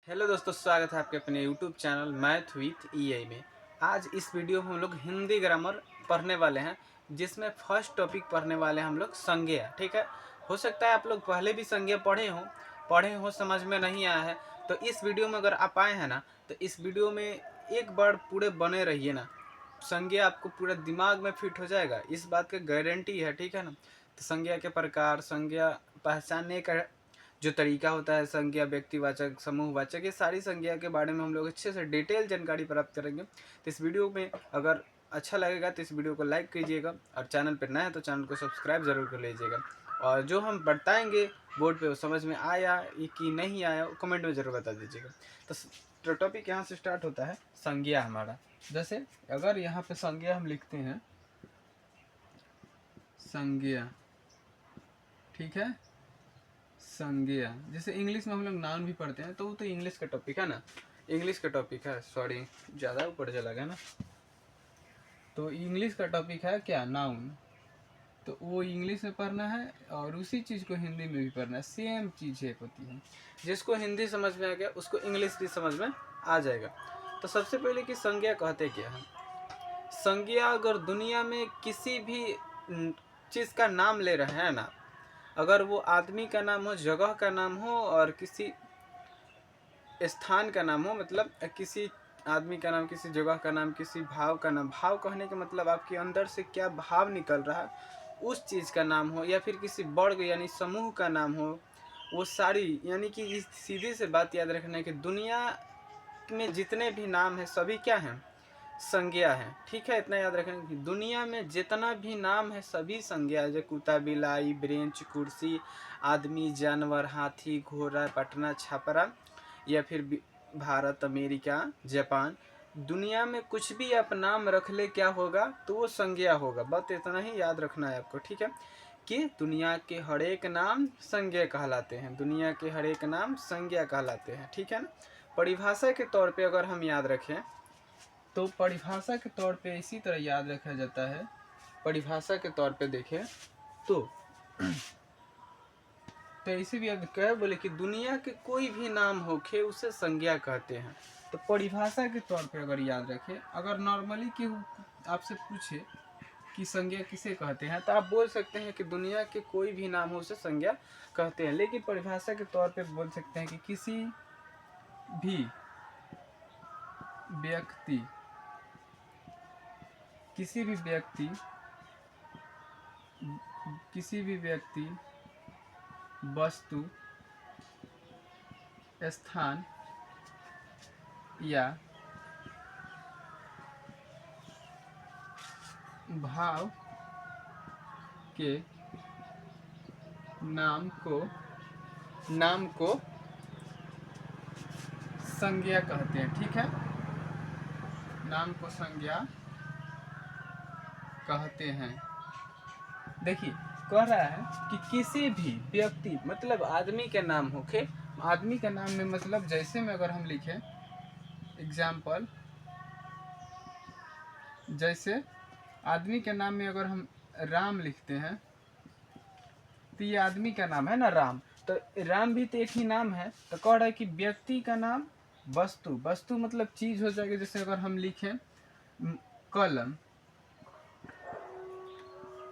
Hello दोस्तों, स्वागत है आपके अपने YouTube channel math with EI में। आज इस वीडियो में हम लोग हिंदी ग्रामर पढ़ने वाले हैं, जिसमें फर्स्ट टॉपिक पढ़ने वाले हैं हम लोग संज्ञा। ठीक है, हो सकता है आप लोग पहले भी संज्ञा पढ़े हो समझ में नहीं आया है, तो इस वीडियो में अगर आप आए हैं ना, तो इस वीडियो में एक बार पूरे बने रहिए ना, संज्ञा आपको पूरा दिमाग में फिट हो जाएगा, इस बात की गारंटी है। ठीक है ना। तो संज्ञा के प्रकार, संज्ञा पहचानने का जो तरीका होता है, संज्ञा, व्यक्तिवाचक, समूहवाचक, ये सारी संज्ञा के बारे में हम लोग अच्छे से डिटेल जानकारी प्राप्त करेंगे। तो इस वीडियो में अगर अच्छा लगेगा तो इस वीडियो को लाइक कीजिएगा, और चैनल पर नया है तो चैनल को सब्सक्राइब ज़रूर कर लीजिएगा। और जो हम बताएंगे बोर्ड पे वो समझ में आया कि नहीं आया, कमेंट में ज़रूर बता दीजिएगा। तो टॉपिक यहाँ से स्टार्ट होता है संज्ञा हमारा। जैसे अगर यहाँ पे संज्ञा हम लिखते हैं, संज्ञा, ठीक है, संज्ञा। जैसे इंग्लिश में हम लोग नाउन भी पढ़ते हैं, तो वो तो इंग्लिश का टॉपिक है ना, इंग्लिश का टॉपिक है, सॉरी ज़्यादा ऊपर चला गया ना। तो इंग्लिश का टॉपिक है क्या, नाउन, तो वो इंग्लिश में पढ़ना है और उसी चीज़ को हिंदी में भी पढ़ना है। सेम चीज़ एक होती है, जिसको हिंदी समझ में आ गया उसको इंग्लिश भी समझ में आ जाएगा। तो सबसे पहले कि संज्ञा कहते क्या है। संज्ञा अगर दुनिया में किसी भी चीज़ का नाम ले रहे हैं ना, अगर वो आदमी का नाम हो, जगह का नाम हो, और किसी स्थान का नाम हो, मतलब किसी आदमी का नाम, किसी जगह का नाम, किसी भाव का नाम, भाव कहने का मतलब आपके अंदर से क्या भाव निकल रहा है उस चीज़ का नाम हो, या फिर किसी वर्ग यानी समूह का नाम हो, वो सारी, यानी कि इस सीधी से बात याद रखना है कि दुनिया में जितने भी नाम हैं सभी क्या हैं, संज्ञा है। ठीक है, इतना याद रखें कि दुनिया में जितना भी नाम है सभी संज्ञा है। जो कुत्ता, बिलाई, ब्रेंच, कुर्सी, आदमी, जानवर, हाथी, घोड़ा, पटना, छपरा, या फिर भारत, अमेरिका, जापान, दुनिया में कुछ भी आप नाम रख ले क्या होगा, तो वो संज्ञा होगा। बस इतना ही याद रखना है आपको। ठीक है, कि दुनिया के हर एक नाम संज्ञा कहलाते हैं, दुनिया के हर एक नाम संज्ञा कहलाते हैं। ठीक है ना। परिभाषा के तौर पे अगर हम याद रखें, तो परिभाषा के तौर पे इसी तरह याद रखा जाता है। परिभाषा के तौर पे देखें तो इसे भी याद क्या बोले कि दुनिया के कोई भी नाम होखे उसे संज्ञा कहते हैं। तो परिभाषा के तौर पे अगर याद रखें, अगर नॉर्मली कि आपसे पूछे कि संज्ञा किसे कहते हैं, तो आप बोल सकते हैं कि दुनिया के कोई भी नाम हो उसे संज्ञा कहते हैं। लेकिन परिभाषा के तौर पे बोल सकते हैं कि किसी भी व्यक्ति, किसी भी व्यक्ति, किसी भी व्यक्ति, वस्तु, स्थान या भाव के नाम को संज्ञा कहते हैं। ठीक है, नाम को संज्ञा कहते हैं। देखिए कह रहा है कि किसी भी व्यक्ति, मतलब आदमी के नाम होके, आदमी का नाम में मतलब जैसे में अगर हम लिखें एग्जाम्पल, जैसे आदमी के नाम में अगर हम राम लिखते हैं, तो ये आदमी का नाम है ना राम, तो राम भी तो एक ही नाम है। तो कह रहा है कि व्यक्ति का नाम, वस्तु, वस्तु मतलब चीज हो जाएगी। जैसे अगर हम लिखें कलम,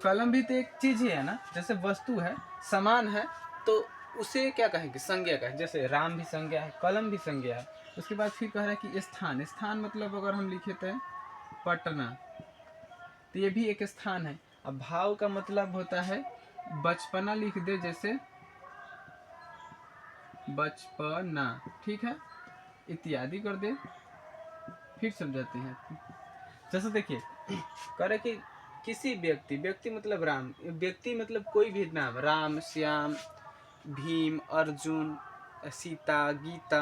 कलम भी तो एक चीज ही है ना, जैसे वस्तु है, सामान है, तो उसे क्या कहेंगे, संज्ञा कहेंगे। जैसे राम भी संज्ञा है, कलम भी संज्ञा है। उसके बाद फिर कह रहा है कि स्थान, स्थान मतलब अगर हम लिखे थे पटना, तो ये भी एक स्थान है। अब भाव का मतलब होता है बचपना लिख दे, जैसे बचपना, ठीक है, इत्यादि कर दे, फिर समझाते हैं। जैसे देखिए कह रहे कि किसी व्यक्ति, व्यक्ति मतलब राम, व्यक्ति मतलब कोई भी नाम, राम, श्याम, भीम, अर्जुन, सीता, गीता,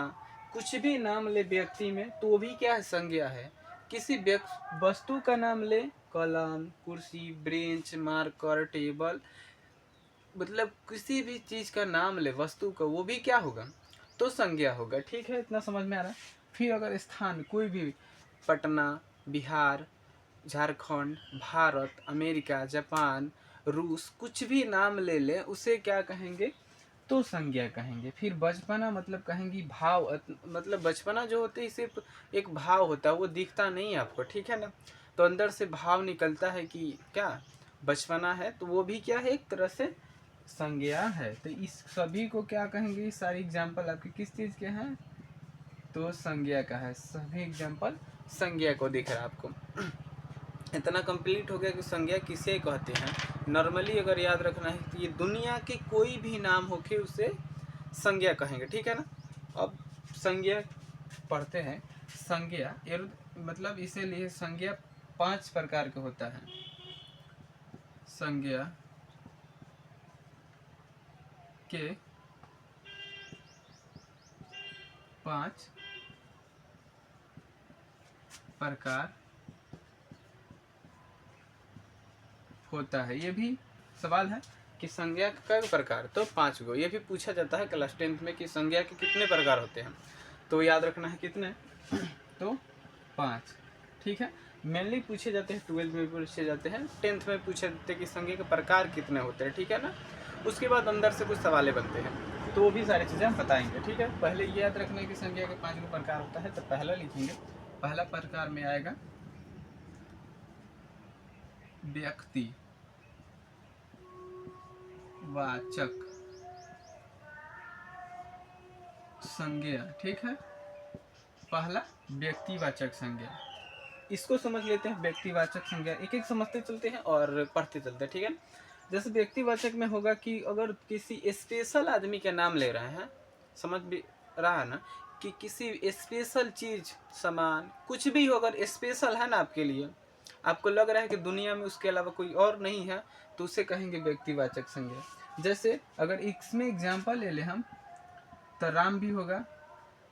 कुछ भी नाम ले व्यक्ति में, तो वो भी क्या है, संज्ञा है। किसी वस्तु का नाम ले, कलम, कुर्सी, ब्रेंच, मार्कर, टेबल, मतलब किसी भी चीज का नाम ले वस्तु का, वो भी क्या होगा, तो संज्ञा होगा। ठीक है, इतना समझ में आ रहा है। फिर अगर स्थान, कोई भी, पटना, बिहार, झारखंड, भारत, अमेरिका, जापान, रूस, कुछ भी नाम ले ले, उसे क्या कहेंगे, तो संज्ञा कहेंगे। फिर बचपना मतलब कहेंगी भाव, मतलब बचपना जो होते हैं सिर्फ एक भाव होता है, वो दिखता नहीं है आपको, ठीक है ना। तो अंदर से भाव निकलता है कि क्या बचपना है, तो वो भी क्या है, एक तरह से संज्ञा है। तो इस सभी को क्या कहेंगे, सारी एग्जाम्पल आपके किस चीज़ के हैं, तो संज्ञा का है। सभी एग्जाम्पल संज्ञा को दिख रहा है आपको। इतना कंप्लीट हो गया कि संज्ञा किसे कहते हैं। नॉर्मली अगर याद रखना है तो ये दुनिया के कोई भी नाम होके उसे संज्ञा कहेंगे, ठीक है ना। अब संज्ञा पढ़ते हैं। संज्ञा मतलब इसीलिए संज्ञा 5 प्रकार के होता है। संज्ञा के 5 प्रकार होता है। ये भी सवाल है कि संज्ञा का प्रकार, तो 5 गो। ये भी पूछा जाता है क्लास 10th में कि संज्ञा के कितने प्रकार होते हैं, तो याद रखना है कितने, तो 5, ठीक है। मेनली पूछे जाते हैं 12th में पूछे जाते हैं, 10th में पूछे जाते हैं कि संज्ञा के प्रकार कितने होते हैं, ठीक है ना। उसके बाद अंदर से कुछ सवाल बनते हैं, तो वो भी सारी चीज़ें हम बताएंगे, ठीक है। पहले ये याद रखना है कि संज्ञा के 5 गो प्रकार होता है। तो पहला लिखेंगे, पहला प्रकार में आएगा व्यक्ति वाचक संज्ञा, ठीक है। पहला व्यक्तिवाचक संज्ञा, इसको समझ लेते हैं। व्यक्तिवाचक संज्ञा एक एक समझते चलते हैं और पढ़ते चलते हैं, ठीक है। जैसे व्यक्तिवाचक में होगा कि अगर किसी स्पेशल आदमी का नाम ले रहे हैं, समझ भी रहा है ना, कि किसी स्पेशल चीज, सामान, कुछ भी हो, अगर स्पेशल है ना आपके लिए, आपको लग रहा है कि दुनिया में उसके अलावा कोई और नहीं है, तो उसे कहेंगे व्यक्तिवाचक संज्ञा। जैसे अगर इसमें एग्जाम्पल ले ले हम, तो राम भी होगा।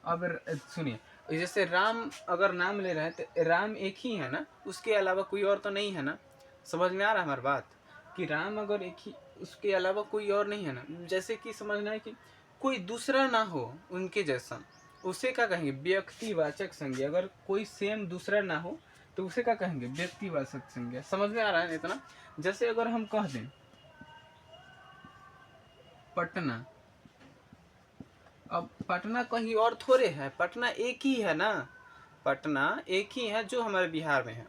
अब सुनिए, जैसे राम अगर नाम ले रहे हैं तो राम एक ही है ना, उसके अलावा कोई और तो नहीं है ना। समझ में आ रहा है हमारी बात, कि राम अगर एक ही, उसके अलावा कोई और नहीं है ना। जैसे कि समझना है कि कोई दूसरा ना हो उनके जैसा, उसे क्या कहेंगे, व्यक्तिवाचक संज्ञा। अगर कोई सेम दूसरा ना हो तो उसे क्या कहेंगे, व्यक्तिवाचक संज्ञा। समझ में आ रहा है इतना। जैसे अगर हम कह दें पटना, अब पटना कहीं और थोड़े है, पटना एक ही है ना, पटना एक ही है जो हमारे बिहार में है,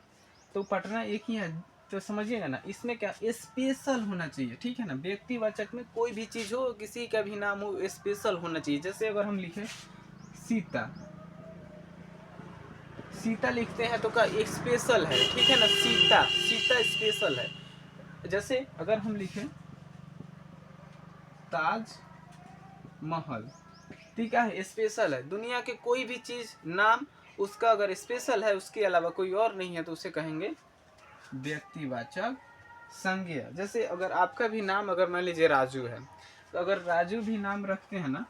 तो पटना एक ही है। तो समझिएगा ना, इसमें क्या स्पेशल होना चाहिए, ठीक है ना। व्यक्तिवाचक में कोई भी चीज हो, किसी का भी नाम हो, स्पेशल होना चाहिए। जैसे अगर हम लिखें सीता, सीता लिखते हैं तो क्या स्पेशल है, ठीक है ना। सीता, सीता स्पेशल है। जैसे अगर हम लिखें ताज महल, ठीक है, स्पेशल है। दुनिया के कोई भी चीज, नाम उसका अगर स्पेशल है, उसके अलावा कोई और नहीं है, तो उसे कहेंगे व्यक्तिवाचक संज्ञा। जैसे अगर आपका भी नाम अगर मान लीजिए राजू है, तो अगर राजू भी नाम रखते हैं ना,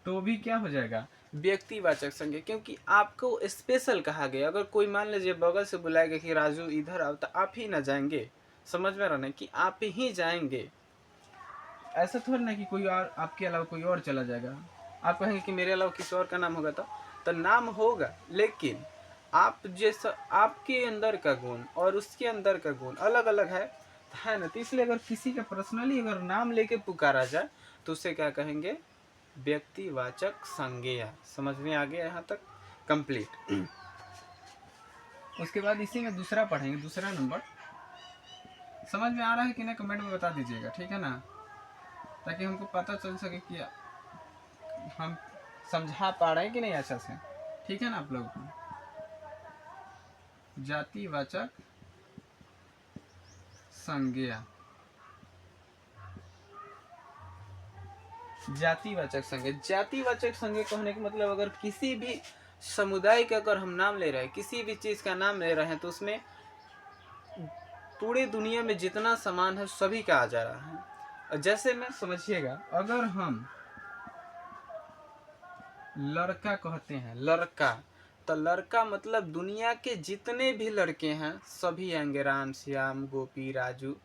तो भी क्या हो जाएगा, व्यक्तिवाचक संज्ञा, क्योंकि आपको स्पेशल कहा गया। अगर कोई मान लीजिए बगल से बुलाएगा कि राजू इधर आओ, तो आप ही ना जाएंगे। समझ में रहना कि आप ही जाएंगे, ऐसा थोड़ा ना कि कोई और आपके अलावा कोई और चला जाएगा। आप कहेंगे कि मेरे अलावा किसी और का नाम होगा, तो नाम होगा, लेकिन आप जैसा, आपके अंदर का गुण और उसके अंदर का गुण अलग अलग है ना। तो इसलिए अगर किसी का पर्सनली अगर नाम लेके पुकारा जाए, तो उसे क्या कहेंगे, व्यक्तिवाचक संज्ञा। समझ में आ गया यहाँ तक, कंप्लीट। उसके बाद इसी में दूसरा पढ़ेंगे, दूसरा नंबर। समझ में आ रहा है कि नहीं, कमेंट में बता दीजिएगा, ठीक है ना, ताकि हमको पता चल सके कि हम समझा पा रहे हैं कि नहीं अच्छा से, ठीक है ना आप लोगों को। जातिवाचक संज्ञा, जातिवाचक संज्ञा। जातिवाचक संज्ञा कहने का मतलब, अगर किसी भी समुदाय का अगर हम नाम ले रहे हैं, किसी भी चीज का नाम ले रहे हैं, तो उसमें पूरे दुनिया में जितना सामान है सभी का आ जा रहा है। जैसे मैं, समझिएगा, अगर हम लड़का कहते हैं, लड़का, तो लड़का मतलब दुनिया के जितने भी लड़के हैं सभी आएंगे, राम श्याम गोपी राजू,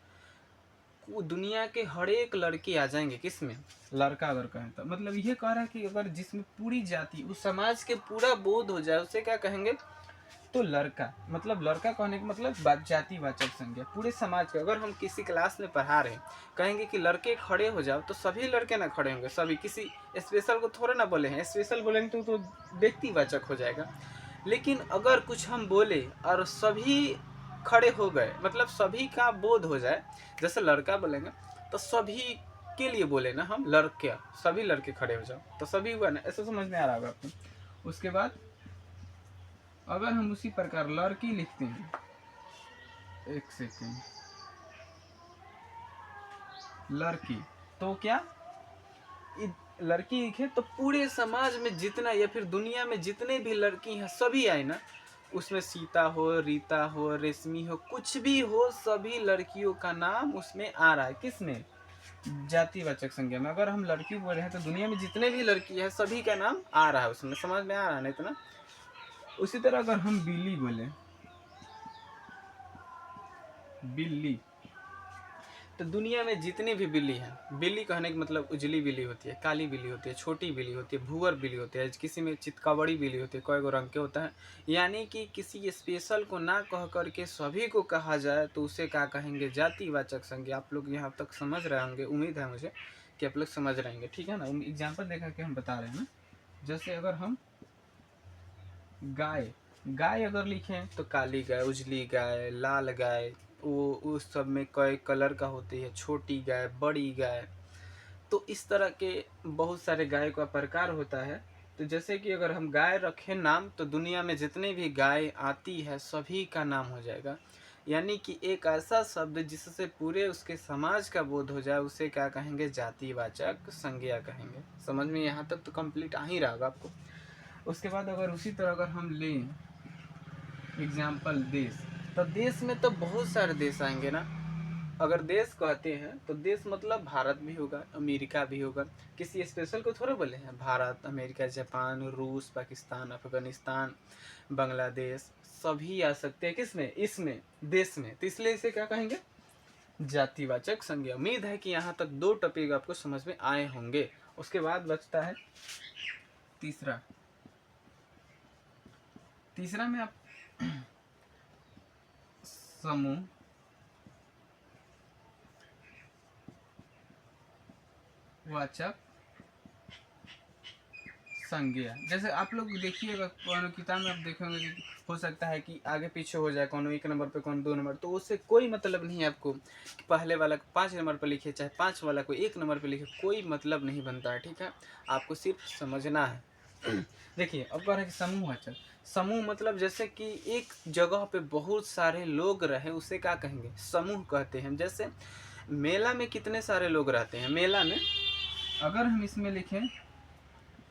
दुनिया के हर एक लड़के आ जाएंगे किसमें, लड़का अगर कहें तो। मतलब ये कह रहा है कि अगर जिसमें पूरी जाति, उस समाज के पूरा बोध हो जाए, उसे क्या कहेंगे, तो लड़का मतलब लड़का कहने का मतलब जातिवाचक संज्ञा पूरे समाज का। अगर हम किसी क्लास में पढ़ा रहे हैं, कहेंगे कि लड़के खड़े हो जाओ, तो सभी लड़के ना खड़े होंगे, सभी, किसी स्पेशल को थोड़े ना बोले हैं। स्पेशल बोलेंगे तो व्यक्तिवाचक हो जाएगा। लेकिन अगर कुछ हम बोले और सभी खड़े हो गए, मतलब सभी का बोध हो जाए, जैसे लड़का बोलेंगे तो सभी के लिए बोले ना हम लड़के, सभी लड़के खड़े हो जाओ, तो सभी हुआ ना, ऐसा समझ में आ रहा होगा आपको। उसके बाद अगर हम उसी प्रकार लड़की लिखते हैं, एक सेकेंड, लड़की, तो क्या लड़की लिखे तो पूरे समाज में जितना या फिर दुनिया में जितने भी लड़की हैं सभी आए ना, उसमें सीता हो, रीता हो, रेशमी हो, कुछ भी हो, सभी लड़कियों का नाम उसमें आ रहा है। किसमें? जातिवाचक संज्ञा में। अगर हम लड़की बोल रहे हैं तो दुनिया में जितने भी लड़की है सभी का नाम आ रहा है उसमें, समझ में आ रहा है ना इतना। उसी तरह अगर हम बिल्ली बोले, बिल्ली, तो दुनिया में जितनी भी बिल्ली हैं, बिल्ली कहने का मतलब उजली बिल्ली होती है, काली बिल्ली होती है, छोटी बिल्ली होती है, भूअर बिल्ली होती है, किसी में चितकबड़ी बिल्ली होती है, कई गो रंग के होता है। यानी कि किसी स्पेशल को ना कह करके सभी को कहा जाए तो उसे क्या कहेंगे? जातिवाचक संज्ञा। आप लोग यहाँ तक समझ रहे होंगे, उम्मीद है मुझे कि आप लोग समझ रहेंगे, ठीक है ना। एग्जाम्पल देखा के हम बता रहे हैं ना। जैसे अगर हम गाय, गाय अगर लिखें तो काली गाय, उजली गाय, लाल गाय, वो उस सब में कई कलर का होती है, छोटी गाय, बड़ी गाय, तो इस तरह के बहुत सारे गाय का प्रकार होता है। तो जैसे कि अगर हम गाय रखें नाम, तो दुनिया में जितने भी गाय आती है सभी का नाम हो जाएगा। यानी कि एक ऐसा शब्द जिससे पूरे उसके समाज का बोध हो जाए, उसे क्या कहेंगे? जातिवाचक संज्ञा कहेंगे। समझ में यहाँ तक तो कंप्लीट आ ही रहा होगा आपको। उसके बाद अगर उसी तरह अगर हम लें एग्जाम्पल देश, तो देश में तो बहुत सारे देश आएंगे ना। अगर देश कहते हैं तो देश मतलब भारत भी होगा, अमेरिका भी होगा, किसी स्पेशल को थोड़े बोले हैं। भारत, अमेरिका, जापान, रूस, पाकिस्तान, अफगानिस्तान, बांग्लादेश, सभी आ सकते हैं किसमें? इसमें, देश में। तो इसलिए इसे क्या कहेंगे? जातिवाचक संज्ञा। उम्मीद है कि यहाँ तक 2 टॉपिक आपको समझ में आए होंगे। उसके बाद बचता है तीसरा। तीसरा में आप समूह वाचक संज्ञा। जैसे आप लोग देखिएगा कोनो किताब में आप देखेंगे कि हो सकता है कि आगे पीछे हो जाए, कोनो 1 नंबर पे, कोनो 2 नंबर, तो उससे कोई मतलब नहीं है आपको कि पहले वाला 5 नंबर पे लिखे, चाहे 5 वाला को 1 नंबर पे लिखे, कोई मतलब नहीं बनता है, ठीक है। आपको सिर्फ समझना है। देखिए अब कह रहे हैं कि समूहवाचक। समूह मतलब जैसे कि एक जगह पे बहुत सारे लोग रहे, उसे क्या कहेंगे? समूह कहते हैं। जैसे मेला में कितने सारे लोग रहते हैं, मेला में अगर हम इसमें लिखें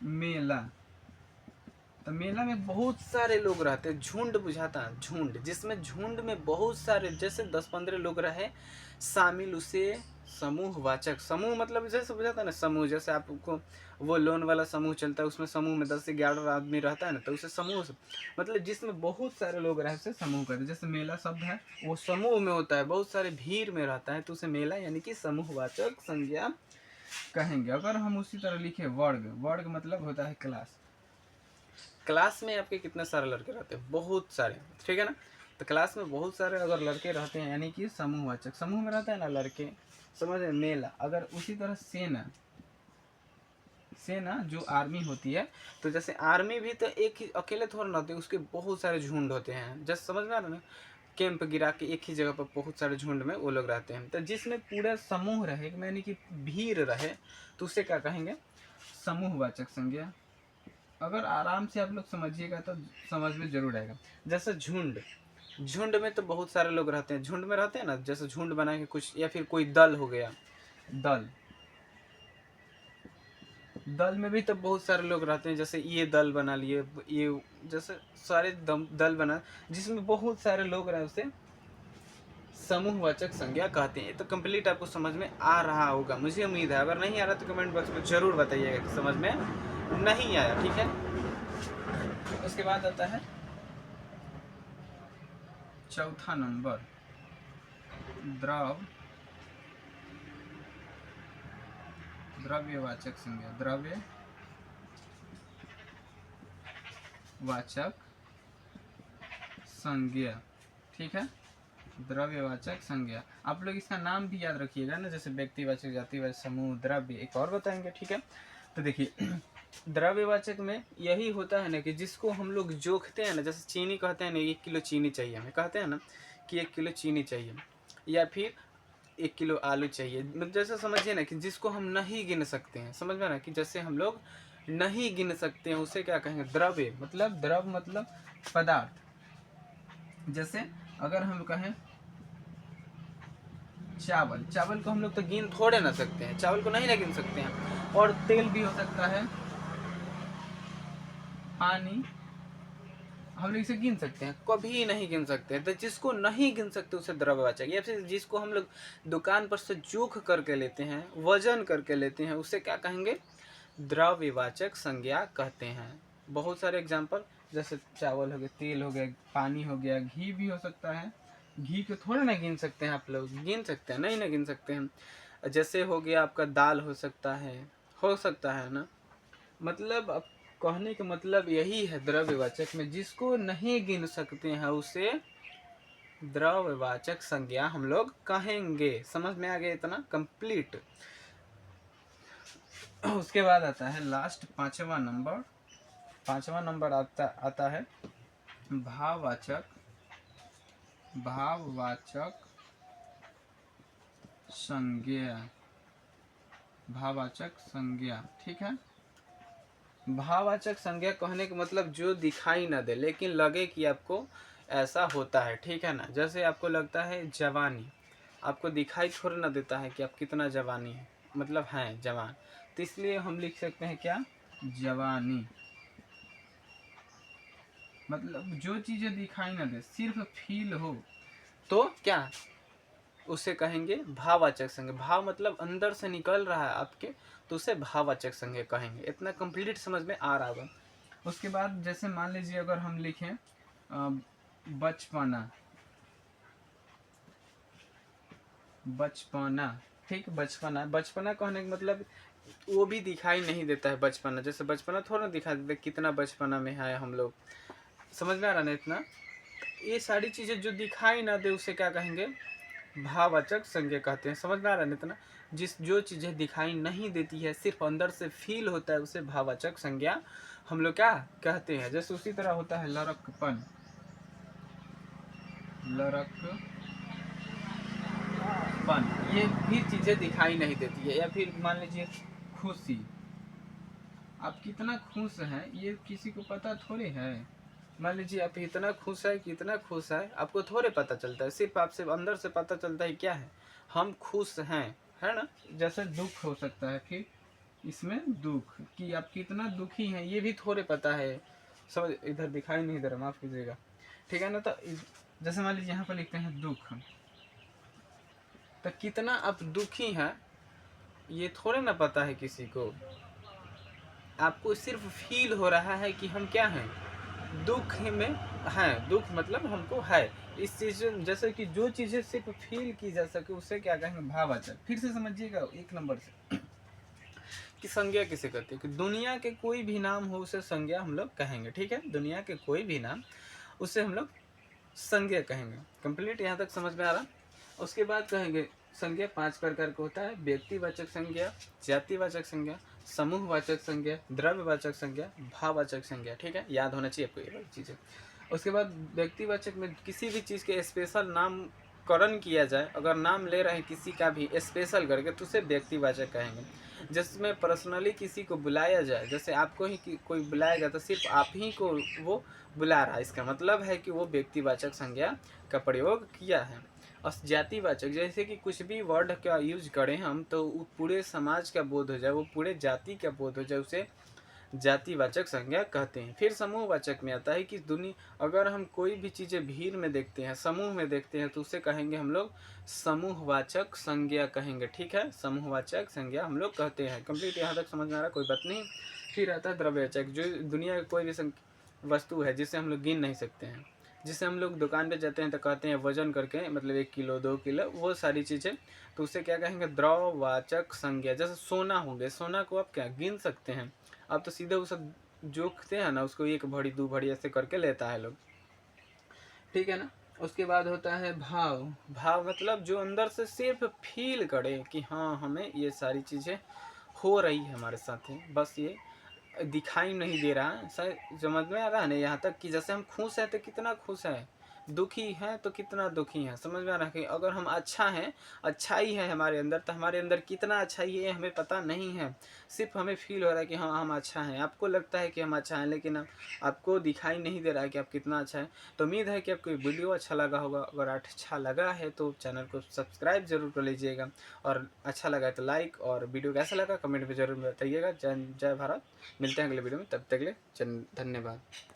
मेला, तो मेला में बहुत सारे लोग रहते हैं, झुंड बुझाता है, झुंड, जिसमें झुंड में बहुत सारे, जैसे 10-15 लोग रहे शामिल, उसे समूहवाचक। समूह मतलब जैसे बुझाता है ना, समूह, जैसे आपको वो लोन वाला समूह चलता है, उसमें समूह में 10 से 11 आदमी रहता है ना, तो उसे समूह मतलब जिसमें बहुत सारे लोग रहे उसे समूह कहते हैं। जैसे मेला शब्द है वो समूह में होता है, बहुत सारे भीड़ में रहता है, तो उसे मेला यानी कि समूहवाचक संज्ञा कहेंगे। अगर हम उसी तरह लिखे वर्ग, वर्ग मतलब होता है क्लास। क्लास में आपके कितने सारे लड़के रहते हैं? बहुत सारे, ठीक है ना। तो क्लास में बहुत सारे अगर लड़के रहते हैं यानी कि समूहवाचक। समूह में रहता है ना लड़के, समझ रहे? मेला। अगर उसी तरह सेना, सेना जो आर्मी होती है, तो जैसे आर्मी भी तो एक ही अकेले थोड़ा ना होते, उसके बहुत सारे झुंड होते हैं। जैसे समझ में आ रहा है ना, कैंप गिरा के एक ही जगह पर बहुत सारे झुंड में वो लोग रहते हैं। तो जिसमें पूरा समूह रहे, यानी कि भीड़ रहे, तो उसे क्या कहेंगे? समूहवाचक संज्ञा। अगर आराम से आप लोग समझिएगा तो समझ में जरूर आएगा। जैसे झुंड, झुंड में तो बहुत सारे लोग रहते हैं, झुंड में रहते हैं ना, जैसे झुंड बना के कुछ, या फिर कोई दल हो गया, दल, दल में भी तो बहुत सारे लोग रहते हैं। जैसे ये दल बना लिए, ये जैसे सारे दल बना, जिसमें बहुत सारे लोग रहे, उसे समूहवाचक संज्ञा कहते हैं। तो कंप्लीट आपको समझ में आ रहा होगा, मुझे उम्मीद है। अगर नहीं आ रहा तो कमेंट बॉक्स में जरूर बताइएगा कि समझ में नहीं आया, ठीक है। उसके बाद आता है चौथा नंबर, द्रव, द्रव्यवाचक संज्ञा। द्रव्यवाचक संज्ञा, ठीक है, द्रव्यवाचक संज्ञा। आप लोग इसका नाम भी याद रखिएगा ना, जैसे व्यक्तिवाचक, जातिवाचक, समूह, द्रव्य, एक और बताएंगे, ठीक है। तो देखिए द्रव्यवाचक में यही होता है ना कि जिसको हम लोग जोखते हैं ना, जैसे चीनी कहते हैं ना, 1 किलो चीनी चाहिए हमें, कहते हैं ना कि 1 किलो चीनी चाहिए, या फिर 1 किलो आलू चाहिए, मतलब जैसे समझिए ना कि जिसको हम नहीं गिन सकते हैं, समझ में ना, कि जैसे हम लोग नहीं गिन सकते हैं उसे क्या कहेंगे, द्रव्य, मतलब द्रव मतलब पदार्थ। जैसे अगर हम कहें चावल, चावल को हम लोग तो गिन थोड़े ना सकते हैं, चावल को नहीं ना गिन सकते हैं। और तेल भी हो सकता है, पानी, हम लोग इसे गिन सकते हैं, कभी नहीं गिन सकते हैं। तो जिसको नहीं गिन सकते उसे द्रव्यवाचक, या फिर जिसको हम लोग दुकान पर से जोख करके लेते हैं, वजन करके लेते हैं, उसे क्या कहेंगे, द्रव्यवाचक संज्ञा कहते हैं। बहुत सारे एग्जाम्पल, जैसे चावल हो गया, तेल हो गया, पानी हो गया, घी भी हो सकता है। घी को थोड़ा ना गिन सकते हैं, आप लोग गिन सकते हैं, नहीं ना गिन सकते हैं। जैसे हो गया आपका दाल, हो सकता है ना, मतलब अब कहने का मतलब यही है, द्रव्यवाचक में जिसको नहीं गिन सकते हैं उसे द्रव्यवाचक संज्ञा हम लोग कहेंगे। समझ में आ गया इतना कंप्लीट। उसके बाद आता है लास्ट पांचवा नंबर आता है भाववाचक संज्ञा, भाववाचक संज्ञा, ठीक है। भाववाचक संज्ञा कहने का मतलब जो दिखाई ना दे लेकिन लगे कि आपको ऐसा होता है, ठीक है ना। जैसे आपको लगता है जवानी, आपको दिखाई थोड़ा ना देता है कि आप कितना जवानी है, मतलब हैं जवान, तो इसलिए हम लिख सकते हैं क्या, जवानी। मतलब जो चीज़ें दिखाई ना दे, सिर्फ फील हो, तो क्या उसे कहेंगे भाववाचक संज्ञा। भाव मतलब अंदर से निकल रहा है आपके, तो उसे भाववाचक संज्ञा कहेंगे। इतना कंप्लीट समझ में आ रहा होगा। उसके बाद जैसे मान लीजिए अगर हम लिखें बचपना, ठीक, बचपना कहने का मतलब वो भी दिखाई नहीं देता है बचपना, जैसे बचपना थोड़ा दिखाई देता है, कितना बचपना में है हम लोग, समझ में आ रहा ना इतना। ये सारी चीज़ें जो दिखाई ना दे उसे क्या कहेंगे, भाववाचक संज्ञा कहते हैं। समझ में आ रहा है इतना। जो चीज़ें दिखाई नहीं देती है, सिर्फ अंदर से फील होता है, उसे भाववाचक संज्ञा हम लोग क्या कहते हैं। जैसे उसी तरह होता है लड़कपन, ये भी चीज़ें दिखाई नहीं देती है। या फिर मान लीजिए खुशी, आप कितना खुश हैं ये किसी को पता थोड़ी है। मान लीजिए आप इतना खुश है, कितना खुश है आपको थोड़े पता चलता है, सिर्फ आपसे अंदर से पता चलता है क्या है, हम खुश हैं, है ना। जैसे दुख हो सकता है, फिर इसमें दुख कि आप कितना दुखी हैं ये भी थोड़े पता है, समझ, इधर दिखाई नहीं दे रहा, माफ कीजिएगा, ठीक है ना। तो जैसे मान लीजिए यहाँ पर लिखते हैं दुख, तो कितना आप दुखी हैं ये थोड़े ना पता है किसी को, आपको सिर्फ फील हो रहा है कि हम क्या हैं, दुख में हैं। दुख मतलब हमको है इस चीज, जैसे कि जो चीजें सिर्फ फील की जा सके उसे क्या कहेंगे, भाववाचक। फिर से समझिएगा 1 नंबर से कि संज्ञा किसे कहते हैं, कि दुनिया के कोई भी नाम हो उसे संज्ञा हम लोग कहेंगे, ठीक है। दुनिया के कोई भी नाम उसे हम लोग संज्ञा कहेंगे। कंप्लीट यहाँ तक समझ में आ रहा। उसके बाद कहेंगे संज्ञा 5 प्रकार का होता है, व्यक्तिवाचक संज्ञा, जातिवाचक संज्ञा, समूहवाचक संज्ञा, द्रव्यवाचक संज्ञा, भाववाचक संज्ञा, ठीक है। याद होना चाहिए आपको ये चीज़ें। उसके बाद व्यक्तिवाचक में किसी भी चीज़ के स्पेशल नामकरण किया जाए, अगर नाम ले रहे हैं किसी का भी स्पेशल करके तो उसे व्यक्तिवाचक कहेंगे। जिसमें पर्सनली किसी को बुलाया जाए, जैसे आपको ही कोई बुलाएगा तो सिर्फ आप ही को वो बुला रहा है, इसका मतलब है कि वो व्यक्तिवाचक संज्ञा का प्रयोग किया है। और जातिवाचक, जैसे कि कुछ भी वर्ड का यूज करें हम तो पूरे समाज का बोध हो जाए, वो पूरे जाति का बोध हो जाए, उसे जातिवाचक संज्ञा कहते हैं। फिर समूहवाचक में आता है कि दुनिया अगर हम कोई भी चीज़ें भीड़ में देखते हैं, समूह में देखते हैं, तो उसे कहेंगे हम लोग समूहवाचक संज्ञा कहेंगे, ठीक है। समूहवाचक संज्ञा हम लोग कहते हैं। कंप्लीट यहाँ तक समझ में आ रहा, कोई बात नहीं। फिर आता है द्रव्यवाचक, जो दुनिया की कोई भी वस्तु है जिसे हम लोग गिन नहीं सकते हैं, जिसे हम लोग दुकान पे जाते हैं तो कहते हैं वजन करके, मतलब 1 किलो 2 किलो वो सारी चीज़ें, तो उसे क्या कहेंगे, द्रव्यवाचक संज्ञा। जैसे सोना हो गया, सोना को आप क्या गिन सकते हैं, आप तो सीधे उसे जोखते हैं ना, उसको 1 भरी 2 भरी ऐसे करके लेता है लोग। ठीक है ना। उसके बाद होता है भाव। भाव मतलब जो अंदर से सिर्फ फील करे कि हाँ हमें ये सारी चीज़ें हो रही है हमारे साथ है, बस ये दिखाई नहीं दे रहा है। शायद समझ में आ रहा है ना यहाँ तक कि जैसे हम खुश हैं तो कितना खुश है, दुखी हैं तो कितना दुखी है। समझ में आ रहा है कि अगर हम अच्छा हैं, अच्छाई है हमारे अंदर, तो हमारे अंदर कितना अच्छाई है हमें पता नहीं है, सिर्फ हमें फील हो रहा है कि हाँ हम अच्छा हैं। आपको लगता है कि हम अच्छा हैं, लेकिन आपको दिखाई नहीं दे रहा है कि आप कितना अच्छा है। तो उम्मीद है कि आपको वीडियो अच्छा लगा होगा। अगर अच्छा लगा है तो चैनल को सब्सक्राइब जरूर कर लीजिएगा, और अच्छा लगा है तो लाइक, और वीडियो कैसा लगा कमेंट में जरूर बताइएगा। जय भारत। मिलते हैं अगले वीडियो में, तब तक के लिए धन्यवाद।